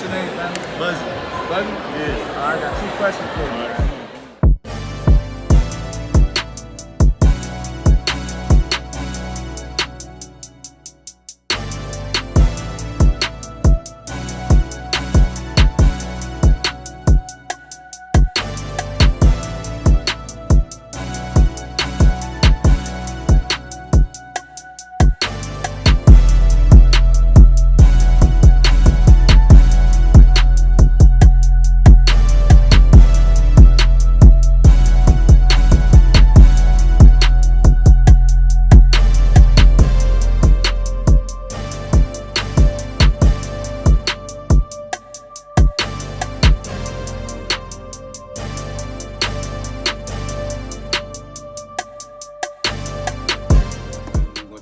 your name, family? Buzzy. Buzzy? Yeah. All right, I got 2 questions for you.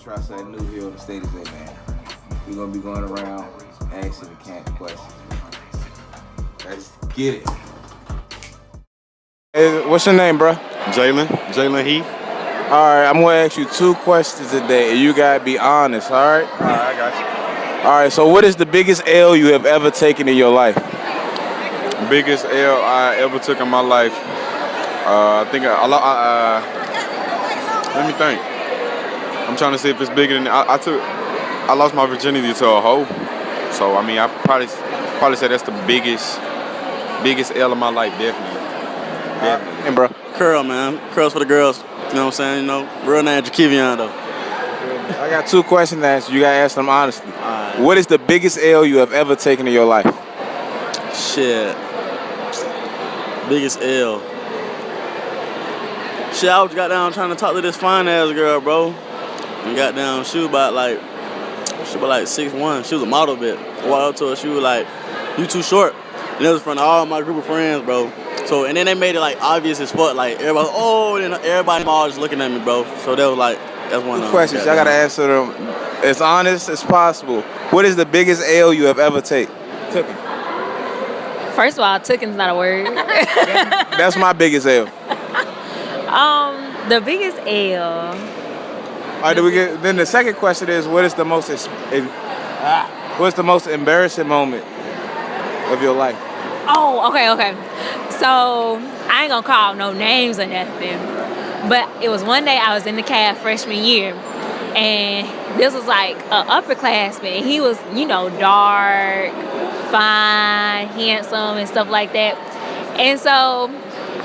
Try something new here on the stage today, man. We're gonna be going around asking the camp questions. Let's get it. Hey, what's your name, bro? Jalen Heath. All right, I'm gonna ask you 2 questions today, and you gotta be honest. All right? All right, I got you. All right. So, what is the biggest L you have ever taken in your life? Biggest L I ever took in my life. I think let me think. I'm trying to see if it's bigger than I lost my virginity to a hoe. So I mean, I probably say that's the biggest L of my life, definitely. Hey, bro. Curl, man. Curls for the girls. You know what I'm saying? You know, real name Jakevion, though. I got 2 questions to ask you. You gotta answer them honestly. Alright. What is the biggest L you have ever taken in your life? Shit. Biggest L. Shit, I was got down trying to talk to this fine ass girl, bro. And got down, she was about like 6'1". She was a model bit. I walked up to her, she was like, "You too short." And it was in front of all my group of friends, bro. So, and then they made it like obvious as fuck. Like everybody, oh, and everybody all just looking at me, bro. So that was like, that's one of 2 them. questions. Y'all gotta answer them as honest as possible. What is the biggest L you have ever taken? First of all, tooken's not a word. That's my biggest L. The biggest L. All right, then the second question is, what's the most embarrassing moment of your life? Oh, okay. So I ain't gonna call no names or nothing, but it was one day I was in the cab freshman year, and this was like an upperclassman. He was, dark, fine, handsome, and stuff like that. And so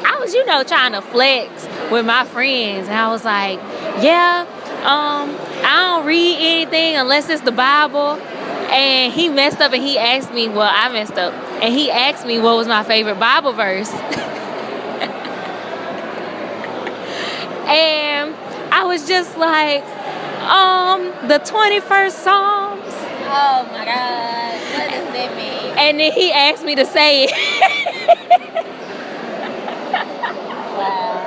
I was, trying to flex with my friends, and I was like, yeah. I don't read anything unless it's the Bible. And he messed up and he asked me, well, I messed up. And he asked me what was my favorite Bible verse. And I was just like, the 21st Psalms. Oh my God, what does that mean? And then he asked me to say it. Wow.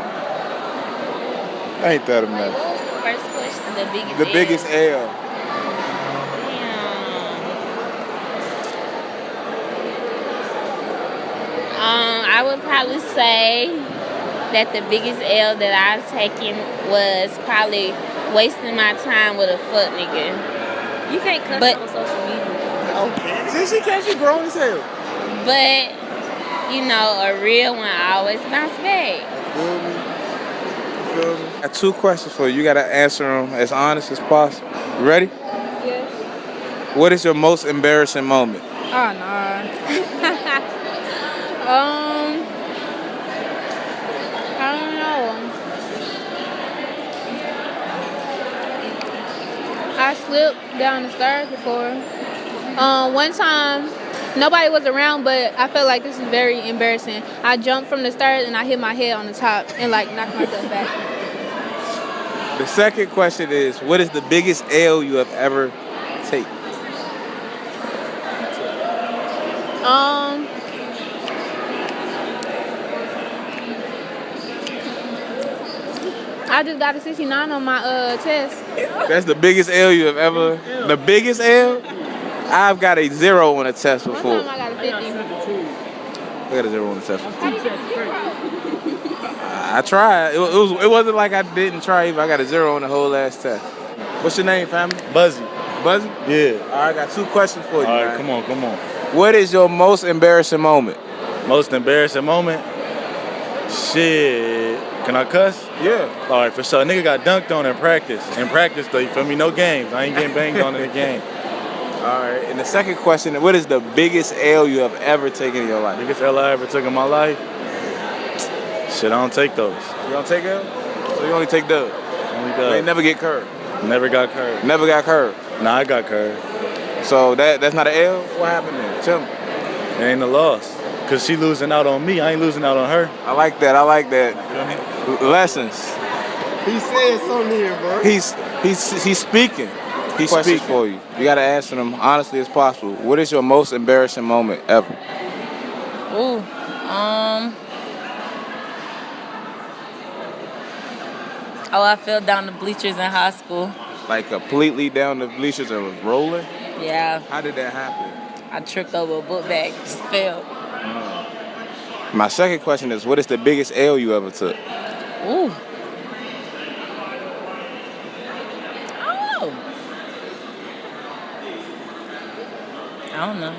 Ain't that a Wait, mess? what was the first question? The biggest The biggest L. I would probably say that the biggest L that I've taken was probably wasting my time with a fuck nigga. You can't cuss on social media. Okay. See, she can't. She grown as hell. But, a real one always bounce back. You feel me? I got 2 questions for you. You gotta answer them as honest as possible. You ready? Yes. What is your most embarrassing moment? Oh, no. I don't know. I slipped down the stairs before. One time, nobody was around, but I felt like this is very embarrassing. I jumped from the stairs and I hit my head on the top and knocked myself back. The second question is, what is the biggest L you have ever taken? I just got a 69 on my test. That's the biggest L you have ever. The biggest L? I've got a 0 on a test One before. time I got a 50. I got a 0 on the test before. I tried. It wasn't like I didn't try either. I got a 0 on the whole last test. What's your name, family? Buzzy. Buzzy? Yeah. All right, I got 2 questions for you. All right, man. come on. What is your most embarrassing moment? Most embarrassing moment? Shit. Can I cuss? Yeah. All right, for sure. Nigga got dunked on in practice. In practice, though, you feel me? No games. I ain't getting banged on in the game. All right, and the second question, what is the biggest L you have ever taken in your life? Biggest L I ever took in my life? Shit, I don't take those. You don't take L? So you only take dub? Only You ain't dub. never get curved? Never got curved. Never got curved? Nah, I got curved. So that's not an L? What happened there? Tell me. It ain't a loss. Cause she losing out on me. I ain't losing out on her. I like that. Lessons. He said something here, bro. He's speaking. He's speaking for you. You gotta answer them honestly as possible. What is your most embarrassing moment ever? Ooh, I fell down the bleachers in high school. Like completely down the bleachers and was rolling? Yeah, How did that happen? I tripped over a book bag, just fell. My second question is, what is the biggest L you ever took? Ooh. Oh. I don't know.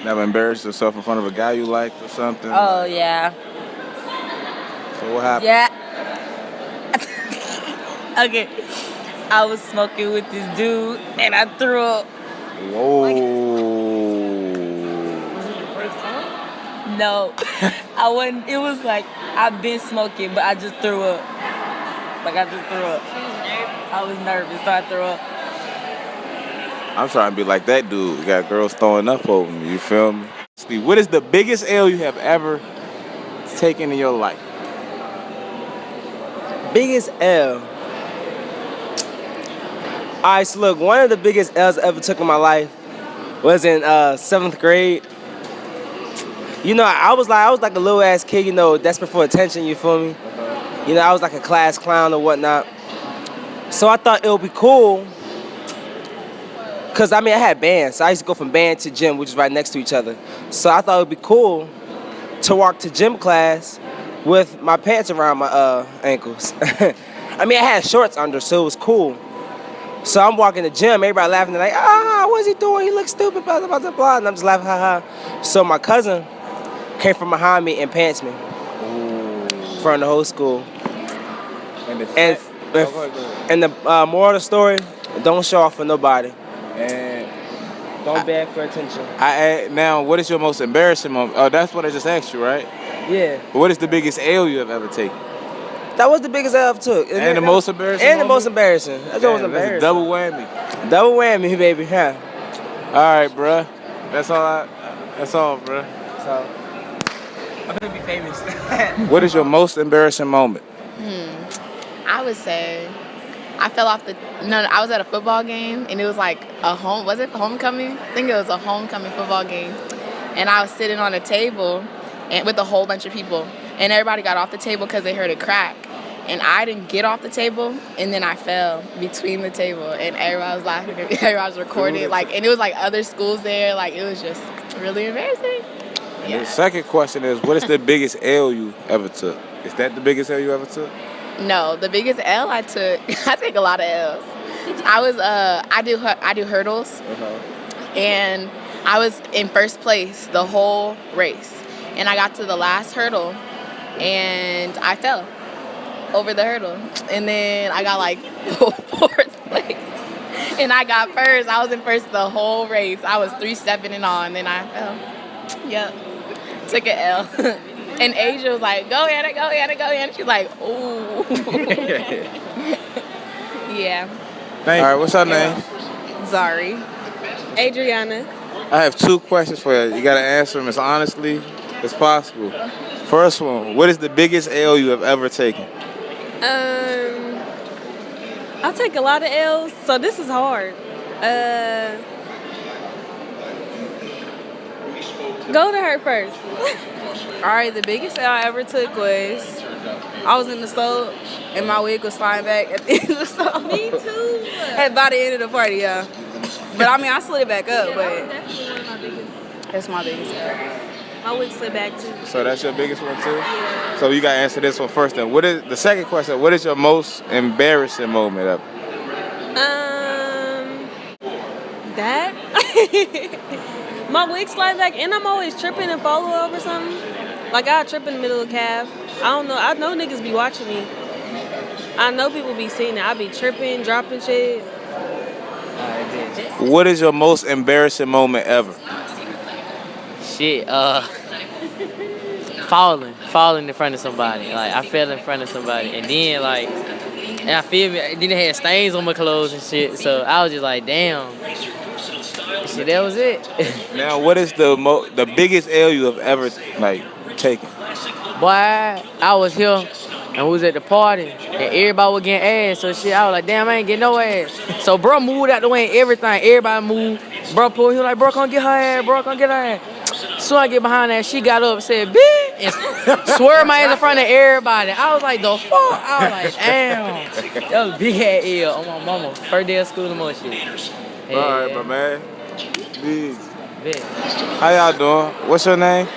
Never embarrassed yourself in front of a guy you liked or something? Oh, yeah. So what happened? Yeah. Okay. I was smoking with this dude, and I threw up. Whoa. No, I wasn't. It was like I've been smoking, but I just threw up. Like I just threw up. I was nervous, so I threw up. I'm trying to be like that dude. You got girls throwing up over me. You feel me? Steve, what is the biggest L you have ever taken in your life? Biggest L. All right, so look, one of the biggest L's I ever took in my life was in 7th grade. You know, I was like a little ass kid, you know, desperate for attention, you feel me? You know, I was like a class clown or whatnot. So I thought it would be cool, cause I had bands. So I used to go from band to gym, which is right next to each other. So I thought it would be cool to walk to gym class with my pants around my ankles. I had shorts under, so it was cool. So I'm walking to the gym, everybody laughing, they're like, what's he doing? He looks stupid, blah, blah, blah, blah. And I'm just laughing, ha ha. So my cousin came from behind me and pants me. In front of the whole school. And the moral of the story, don't show off for nobody. And don't beg for attention. Now, what is your most embarrassing moment? Oh, that's what I just asked you, right? Yeah. What is the biggest L you have ever taken? That was the biggest L I've took. And the most embarrassing And the moment? most embarrassing. That was embarrassing. That's a double whammy. Double whammy, baby, huh? All right, bruh. That's all, bruh. So, I'm gonna be famous. What is your most embarrassing moment? I would say I fell off I was at a football game and it was like was it homecoming? I think it was a homecoming football game. And I was sitting on a table and with a whole bunch of people and everybody got off the table because they heard a crack. And I didn't get off the table and then I fell between the table and everybody was laughing at me. Everybody was recording and it was like other schools there. Like it was just really embarrassing. And the second question is, what is the biggest L you ever took? Is that the biggest L you ever took? No, the biggest L I took, I take a lot of L's. I do hurdles, and I was in first place the whole race. And I got to the last hurdle, and I fell over the hurdle. And then I got like 4th place, and I got first. I was in first the whole race. I was 3-stepping and all, and then I fell. Yep, took an L. And Asia was like, go Hannah, go Hannah, go Hannah. She's like, ooh. Yeah. Thank you. All right, what's her name? Zari. Adriana. I have 2 questions for you. You got to answer them as honestly as possible. First one, what is the biggest L you have ever taken? I take a lot of L's, so this is hard. Go to her first. All right, the biggest L I ever took was I was in the store and my wig was flying back at the end of the store. Me too. By the end of the party, yeah. But I slid it back up, but Definitely one of my biggest. that's my biggest L. My wig slid back too. So that's your biggest one too? Yeah. So you got to answer this one first then. What is the second question? What is your most embarrassing moment ever? that. My wig slide back, and I'm always tripping and fall over something. Like I trip in the middle of the calf. I don't know. I know niggas be watching me. I know people be seeing it. I be tripping, dropping shit. What is your most embarrassing moment ever? Shit, falling in front of somebody. Like I fell in front of somebody, and then and I feel me. Then it had stains on my clothes and shit. So I was just like, damn. Shit, that was it. Now, what is the biggest L you have ever taken? Boy, I was here and we was at the party and everybody was getting ass. So shit, I was like, damn, I ain't getting no ass. So bro moved out the way and everything. Everybody moved. Bro pulled. He was like, bro, come get her ass. Bro, come get her ass. So I get behind that, she got up and said, bitch, and swerved my ass in front of everybody. I was like, the fuck? I was like, damn. That was big ass L on my mama. First day of school and more shit. All right, my man. Big. Big. How y'all doing? What's your name?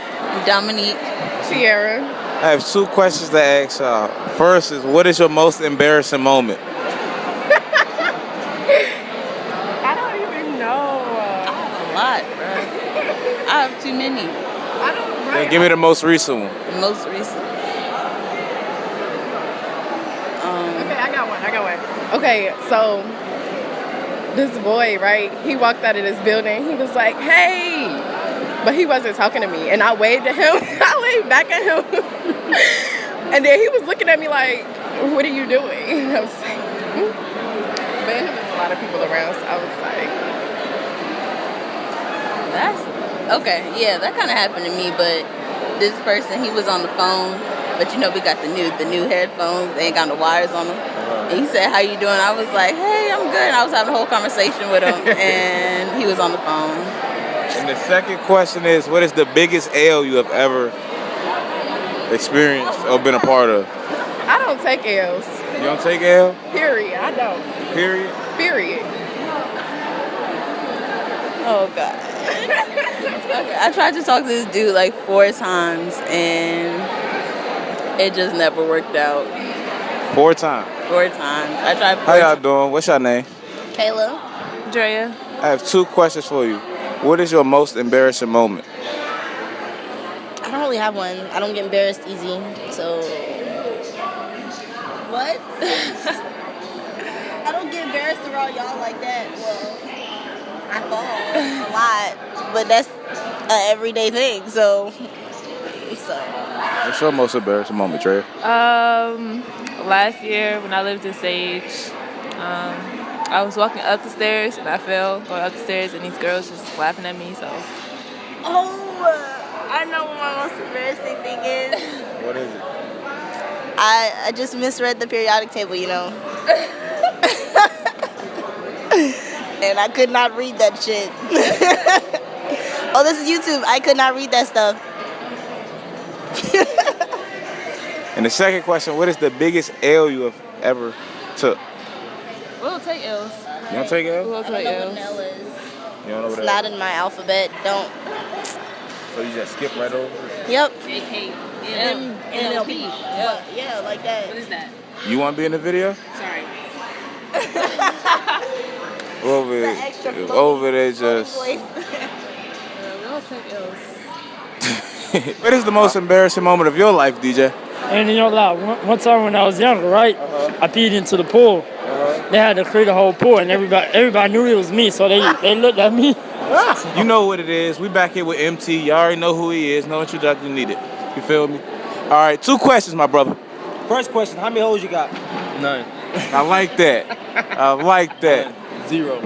Dominique. Sierra. I have 2 questions to ask y'all. First is, what is your most embarrassing moment? I don't even know. I have a lot, bro. I have too many. I don't. Then give me the most recent one. The most recent. Okay, I got one. Okay, so this boy, right? He walked out of this building. He was like, "Hey," but he wasn't talking to me, and I waved at him. I waved back at him, and then he was looking at me like, "What are you doing?" I was like, "Man, there's a lot of people around." So I was like, That's okay. Yeah, that kind of happened to me. But this person, he was on the phone. But you know, we got the new headphones. They ain't got no wires on them. And he said, "How you doing?" I was like, "Hey, I'm good." And I was having a whole conversation with him, and he was on the phone. And the second question is, what is the biggest L you have ever experienced or been a part of? I don't take L's. You don't take L? Period. I don't. Period? Period. Oh God. Okay, I tried to talk to this dude like 4 times, and it just never worked out. 4 times? 4 times. I tried 4 How y'all doing? What's your name? Kayla. Drea. I have 2 questions for you. What is your most embarrassing moment? I don't really have one. I don't get embarrassed easy, so. What? I don't get embarrassed around y'all like that. Well, I fall a lot, but that's an everyday thing, so. What's your most embarrassing moment, Trey? Last year when I lived in Sage, I was walking up the stairs and I fell going up the stairs and these girls just laughing at me. So. Oh, I know what my most embarrassing thing is. What is it? I just misread the periodic table, you know. And I could not read that shit. Oh, this is YouTube. I could not read that stuff. And the second question, what is the biggest L you have ever took? We'll take L's. You don't take L? We'll take L's. You don't know It's what not in my alphabet. Don't. So you just skip right over it? Yep. NLP. Yeah, like that. What is that? You want to be in the video? Sorry. Over there just... We'll take L's. What is the most embarrassing moment of your life, DJ? And you know, like one time when I was younger, right, I peed into the pool. They had to clear the whole pool, and everybody knew it was me, so they looked at me. You know what it is. We back here with MT. You already know who he is. No introduction needed. You feel me? All right, 2 questions, my brother. First question, how many hoes you got? None. I like that. I like that. 0.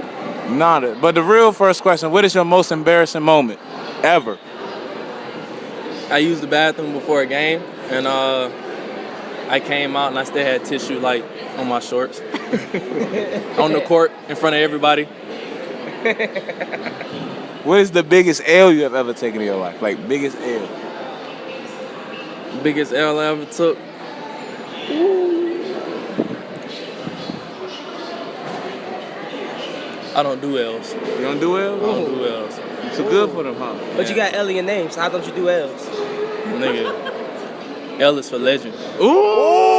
Nada. But the real first question, what is your most embarrassing moment ever? I used the bathroom before a game, and I came out and I still had tissue like on my shorts. On the court in front of everybody. What is the biggest L you have ever taken in your life? Like, biggest L? Biggest L I ever took? I don't do L's. You don't do L's? I don't do L's. Too good for them, huh? But you got L in your name, so how don't you do L's? Nigga. L is for legend. Ooh!